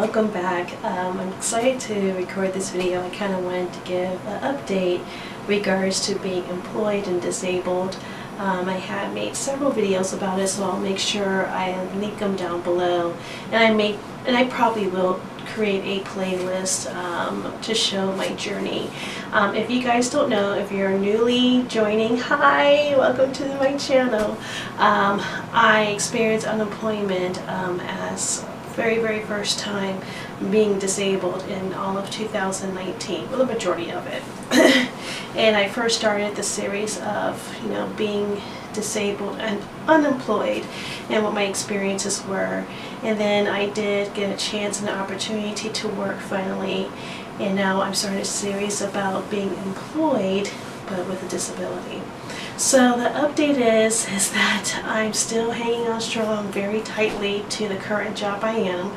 welcome back. I'm excited to record this video. I kind of wanted to give an update regards to being employed and disabled. I have made several videos about it, so I'll make sure I link them down below. And I probably will create a playlist to show my journey. If you guys don't know, if you're newly joining, hi, welcome to my channel. I experienced unemployment as very first time being disabled in all of 2019, well, the majority of it. And I first started the series of, being disabled and unemployed and what my experiences were. And then I did get a chance and an opportunity to work finally. And now I'm starting a series about being employed but with a disability. So the update is that I'm still hanging on strong very tightly to the current job I am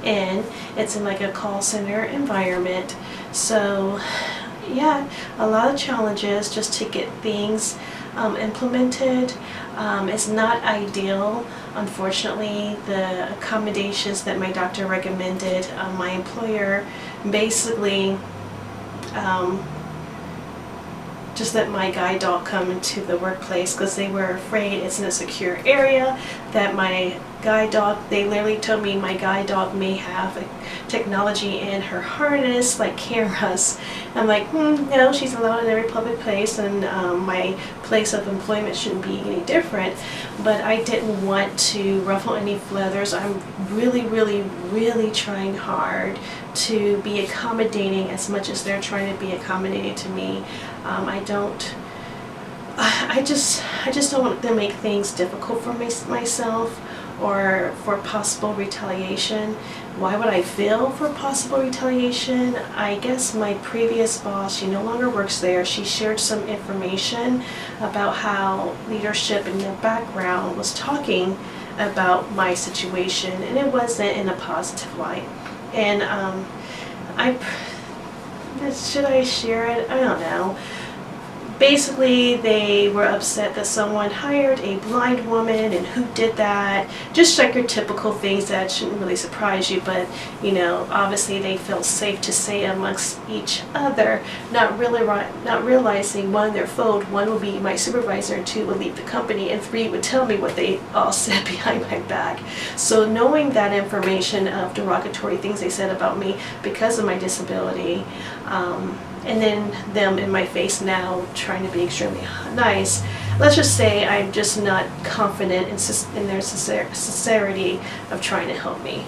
in. It's in like a call center environment. So yeah, a lot of challenges just to get things implemented. It's not ideal. Unfortunately, the accommodations that my doctor recommended, my employer basically just let my guide dog come into the workplace because they were afraid it's in a secure area, that my guide dog, they literally told me my guide dog may have technology in her harness, like cameras. I'm like, no, she's allowed in every public place, and my place of employment shouldn't be any different. But I didn't want to ruffle any feathers. I'm really trying hard to be accommodating as much as they're trying to be accommodating to me. I just don't want to make things difficult for myself or for possible retaliation. Why would I feel for possible retaliation? I guess my previous boss, she no longer works there. She shared some information about how leadership in the background was talking about my situation, and it wasn't in a positive light. And should I share it? I don't know. Basically, they were upset that someone hired a blind woman, and who did that. Just like your typical things that shouldn't really surprise you, but obviously they felt safe to say amongst each other, not realizing, one, they're fooled. One would be my supervisor, and two would leave the company, and three would tell me what they all said behind my back. So knowing that information of derogatory things they said about me because of my disability, and then them in my face now trying to be extremely nice, let's just say I'm just not confident in their sincerity of trying to help me.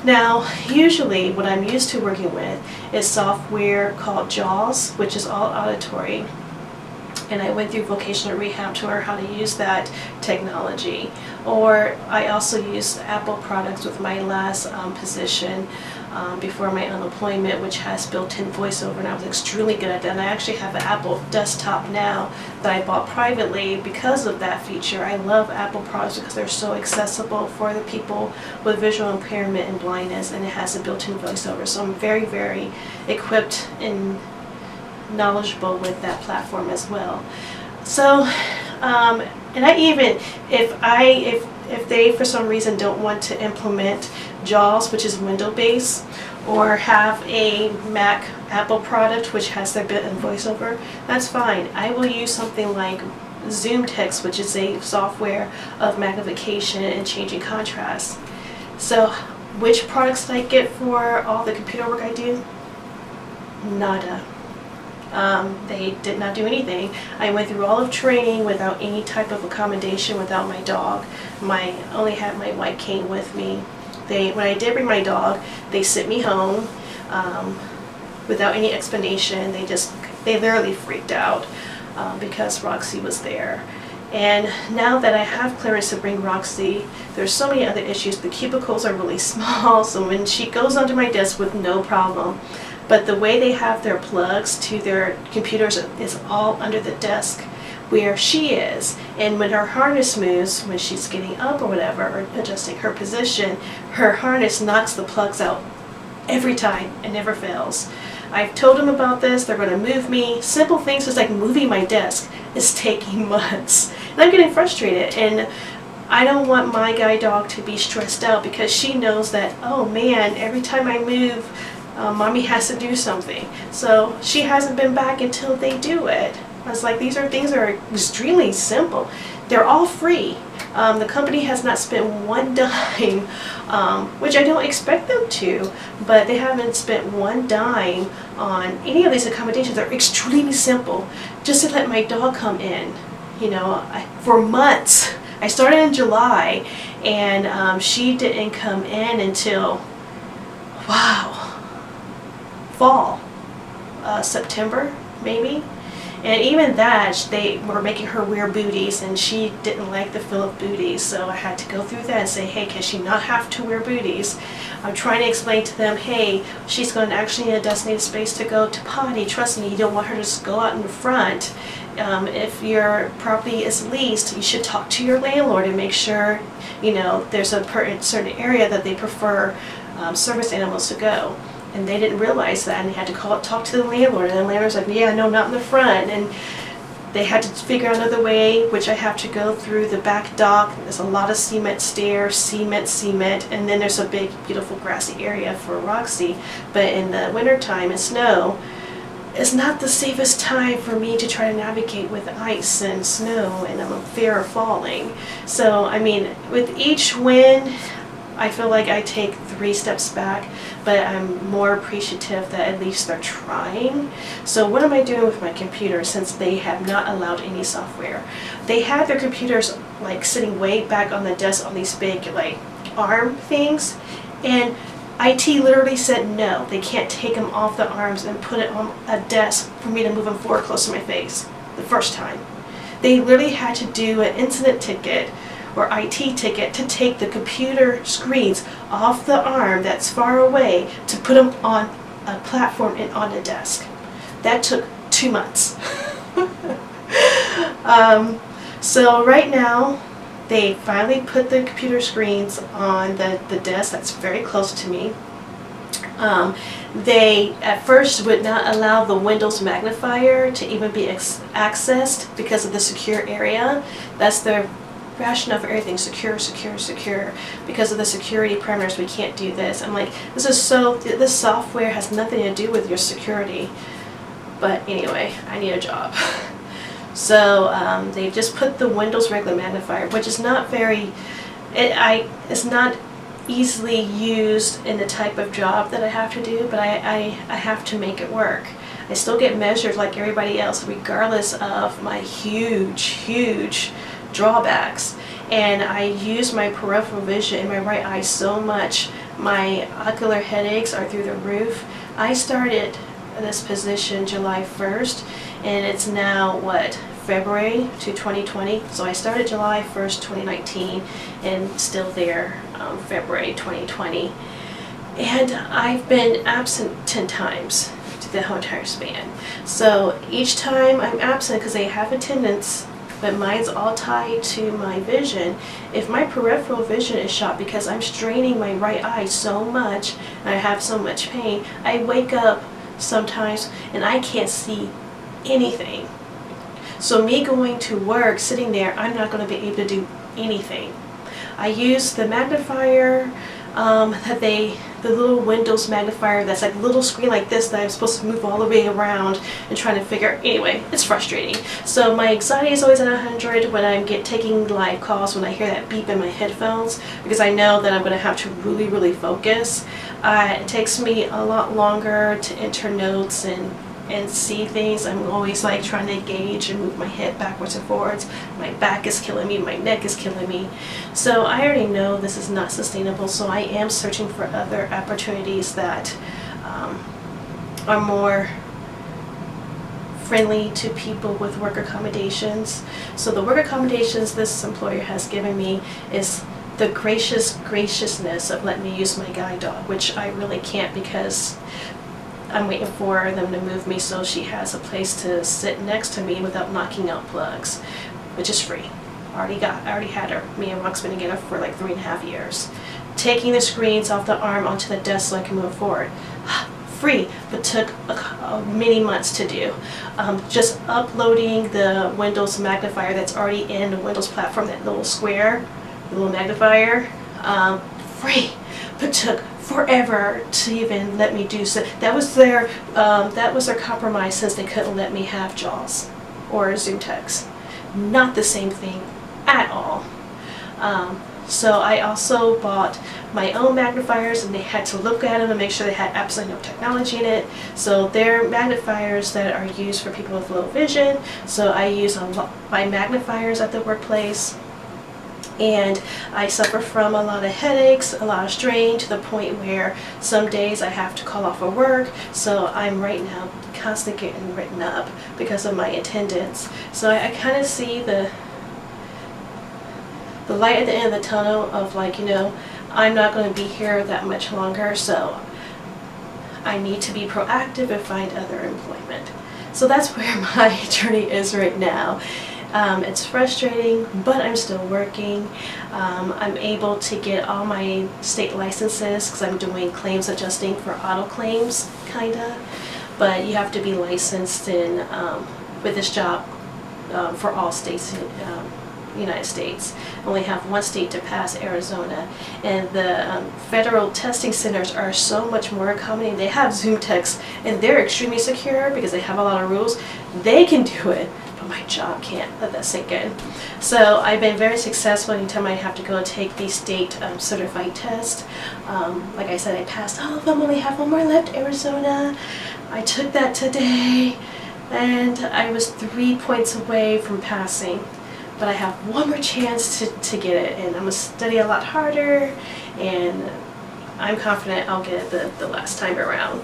Now, usually what I'm used to working with is software called JAWS, which is all auditory. And I went through vocational rehab to learn how to use that technology. Or I also used Apple products with my last position before my unemployment, which has built-in voiceover, and I was extremely good at that. And I actually have an Apple desktop now that I bought privately because of that feature. I love Apple products because they're so accessible for the people with visual impairment and blindness, and it has a built-in voiceover. So I'm very equipped and knowledgeable with that platform as well. So and I even, if they for some reason don't want to implement JAWS, which is window based, or have a Mac Apple product which has their built-in voiceover, that's fine. I will use something like Zoom Text, which is a software of magnification and changing contrast. So which products did I get for all the computer work I do? Nada. They did not do anything. I went through all of training without any type of accommodation, without my dog. Only had my white cane with me. When I did bring my dog, they sent me home without any explanation. They literally freaked out because Roxy was there. And now that I have clearance to bring Roxy, there's so many other issues. The cubicles are really small, so when she goes under my desk with no problem. But the way they have their plugs to their computers is all under the desk where she is. And when her harness moves, when she's getting up or whatever, or adjusting her position, her harness knocks the plugs out every time. It never fails. I've told them about this. They're going to move me. Simple things just like moving my desk is taking months. And I'm getting frustrated. And I don't want my guide dog to be stressed out because she knows that, oh man, every time I move, mommy has to do something. So she hasn't been back until they do it. I was like, these are things that are extremely simple. They're all free. The company has not spent one dime, which I don't expect them to, but they haven't spent one dime on any of these accommodations. They're extremely simple, just to let my dog come in, you know, for months. I started in July, and she didn't come in until, wow, fall, September maybe. And even that, they were making her wear booties, and she didn't like the feel of booties, so I had to go through that and say, hey, can she not have to wear booties? I'm trying to explain to them, hey, she's going to actually need a designated space to go to potty. Trust me, you don't want her to just go out in the front. If your property is leased, you should talk to your landlord and make sure, you know, there's a certain area that they prefer service animals to go. And they didn't realize that, and they had to talk to the landlord, and the landlord's like, yeah, no, not in the front. And they had to figure out another way, which I have to go through the back dock. There's a lot of cement stairs, cement, and then there's a big, beautiful grassy area for Roxy. But in the wintertime and snow, it's not the safest time for me to try to navigate with ice and snow, and I'm in fear of falling. So, I mean, with each win, I feel like I take 3 steps back, but I'm more appreciative that at least they're trying. So what am I doing with my computer since they have not allowed any software? They had their computers like sitting way back on the desk on these big like arm things, and IT literally said no, they can't take them off the arms and put it on a desk for me to move them forward close to my face the first time. They literally had to do an incident ticket or IT ticket to take the computer screens off the arm that's far away to put them on a platform and on a desk. That took 2 months. So right now, they finally put the computer screens on the desk that's very close to me. They at first would not allow the Windows magnifier to even be accessed because of the secure area. That's their rationale for everything, secure. Because of the security parameters, we can't do this. I'm like, this software has nothing to do with your security. But anyway, I need a job. So they just put the Windows regular magnifier, which is not very, it's not easily used in the type of job that I have to do, but I have to make it work. I still get measured like everybody else, regardless of my huge drawbacks. And I use my peripheral vision in my right eye so much, my ocular headaches are through the roof. I started in this position July 1st, and it's now what, February to 2020. So I started July 1st 2019 and still there February 2020, and I've been absent 10 times to the whole entire span. So each time I'm absent because they have attendance, but mine's all tied to my vision. If my peripheral vision is shot because I'm straining my right eye so much and I have so much pain, I wake up sometimes and I can't see anything. So me going to work, sitting there, I'm not going to be able to do anything. I use the magnifier, the little Windows magnifier that's like a little screen like this that I'm supposed to move all the way around and trying to figure. Anyway, it's frustrating. So my anxiety is always at 100 when I'm taking live calls, when I hear that beep in my headphones, because I know that I'm going to have to really focus. It takes me a lot longer to enter notes and see things. I'm always like trying to engage and move my head backwards and forwards. My back is killing me, my neck is killing me. So I already know this is not sustainable, so I am searching for other opportunities that are more friendly to people with work accommodations. So the work accommodations this employer has given me is the graciousness of letting me use my guide dog, which I really can't because I'm waiting for them to move me so she has a place to sit next to me without knocking out plugs, which is free. I already had her. Me and Rock's been together for like 3.5 years. Taking the screens off the arm onto the desk so I can move forward. Free, but took many months to do. Just uploading the Windows magnifier that's already in the Windows platform, that little square, the little magnifier, free, but took forever to even let me do so. That was their compromise, since they couldn't let me have JAWS or Zoom text. Not the same thing at all. So I also bought my own magnifiers, and they had to look at them and make sure they had absolutely no technology in it. So they're magnifiers that are used for people with low vision. So I use my magnifiers at the workplace, and I suffer from a lot of headaches, a lot of strain, to the point where some days I have to call off of work. So I'm right now constantly getting written up because of my attendance. So I kind of see the light at the end of the tunnel of, like, you know, I'm not going to be here that much longer, so I need to be proactive and find other employment. So that's where my journey is right now. It's frustrating, but I'm still working. I'm able to get all my state licenses because I'm doing claims adjusting for auto claims, kinda. But you have to be licensed in with this job for all states in United States. Only have one state to pass, Arizona, and the federal testing centers are so much more accommodating. They have Zoom text, and they're extremely secure because they have a lot of rules. They can do it, but my job can't. Let that sink in. So I've been very successful anytime I have to go take the state certified test. Like I said, I passed all of them. Only have one more left, Arizona. I took that today, and I was 3 points away from passing. But I have one more chance to get it, and I'm going to study a lot harder, and I'm confident I'll get it the last time around.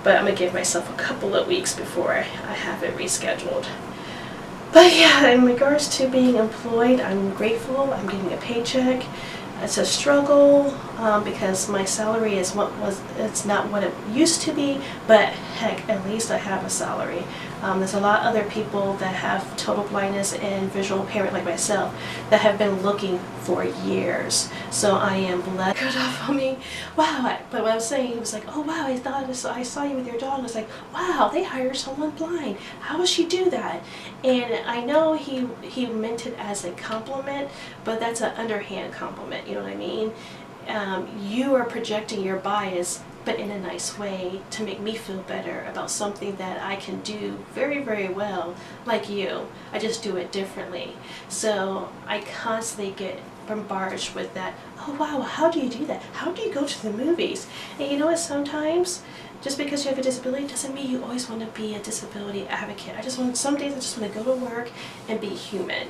But I'm going to give myself a couple of weeks before I have it rescheduled. But yeah, in regards to being employed, I'm grateful. I'm getting a paycheck. It's a struggle because my salary it's not what it used to be, but heck, at least I have a salary. There's a lot of other people that have total blindness and visual impairment like myself that have been looking for years. So I am blessed. Cut off on me. Wow. But what I was saying, he was like, oh wow, I saw you with your dog. I was like, wow, they hired someone blind. How would she do that? And I know he meant it as a compliment, but that's an underhand compliment, you know what I mean? You are projecting your bias, but in a nice way, to make me feel better about something that I can do very, very well, like you. I just do it differently. So I constantly get bombarded with that, oh wow, how do you do that? How do you go to the movies? And you know what, sometimes, just because you have a disability doesn't mean you always want to be a disability advocate. Some days I just want to go to work and be human.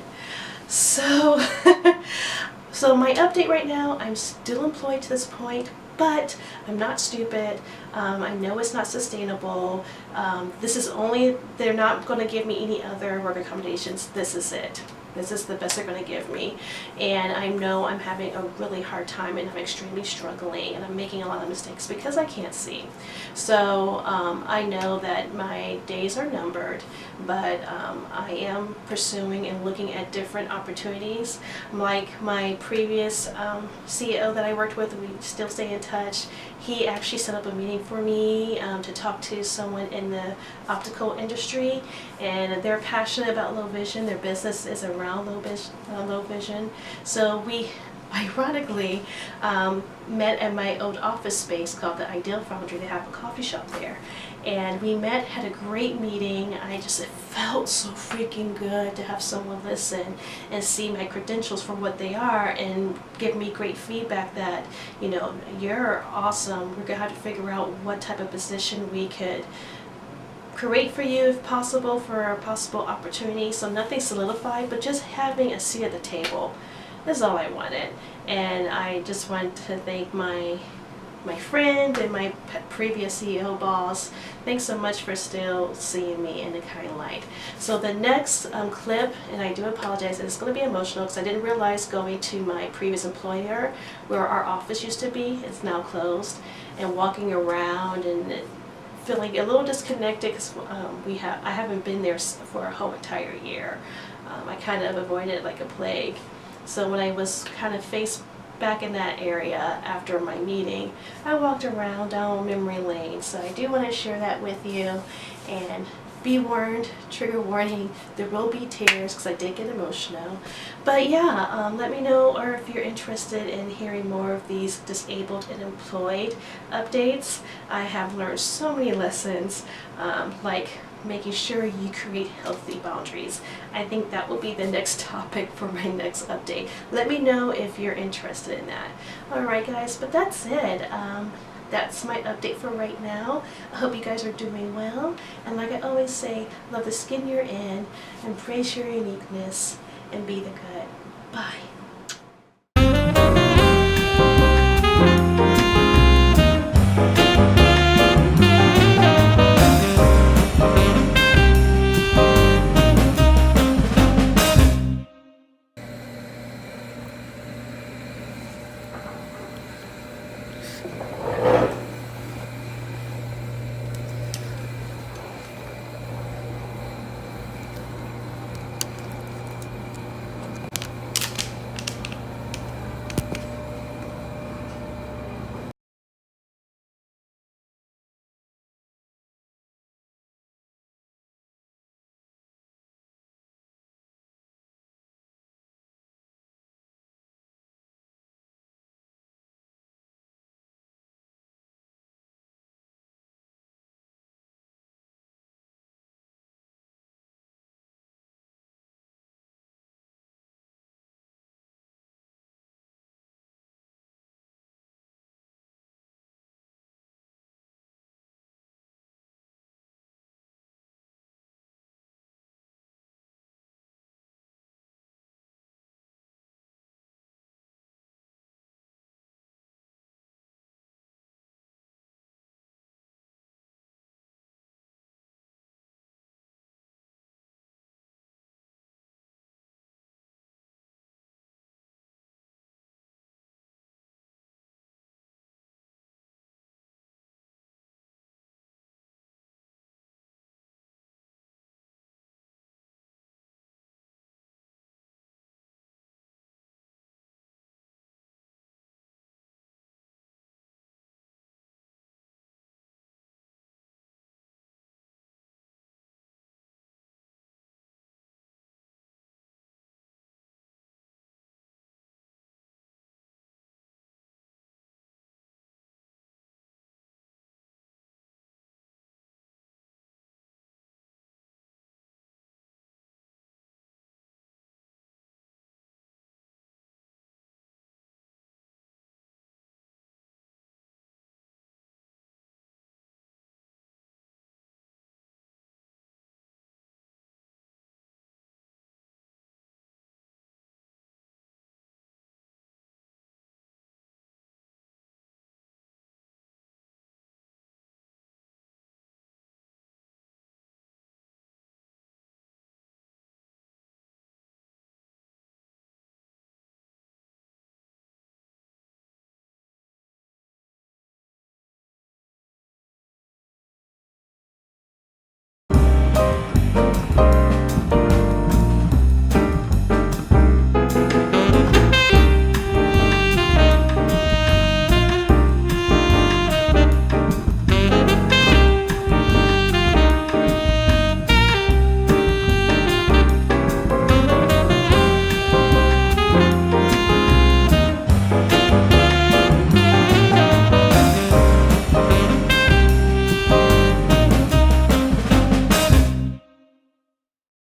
So, so my update right now, I'm still employed to this point, but I'm not stupid. I know it's not sustainable. They're not going to give me any other work accommodations. This is it. This is the best they're going to give me. And I know I'm having a really hard time, and I'm extremely struggling, and I'm making a lot of mistakes because I can't see. So I know that my days are numbered, but I am pursuing and looking at different opportunities. Like my previous CEO that I worked with, we still stay in touch. He actually set up a meeting for me to talk to someone in the optical industry, and they're passionate about low vision. Their business is around low vision. So we ironically met at my old office space called the Ideal Foundry. They have a coffee shop there, and we met, had a great meeting. It felt so freaking good to have someone listen and see my credentials for what they are and give me great feedback that, you know, you're awesome. We're gonna have to figure out what type of position we could create for you if possible, for a possible opportunity. So nothing solidified, but just having a seat at the table. That's all I wanted. And I just want to thank my friend and my previous CEO boss. Thanks so much for still seeing me in a kind light. So the next clip, and I do apologize, it's going to be emotional because I didn't realize going to my previous employer where our office used to be, it's now closed, and walking around and feeling a little disconnected because I haven't been there for a whole entire year. I kind of avoided it like a plague. So when I was kind of faced back in that area after my meeting, I walked around down memory lane. So I do want to share that with you, and be warned, trigger warning, there will be tears because I did get emotional. But yeah, let me know or if you're interested in hearing more of these disabled and employed updates. I have learned so many lessons, like making sure you create healthy boundaries. I think that will be the next topic for my next update. Let me know if you're interested in that. Alright guys, but that's it. That's my update for right now. I hope you guys are doing well. And like I always say, love the skin you're in, embrace your uniqueness, and be the good. Bye.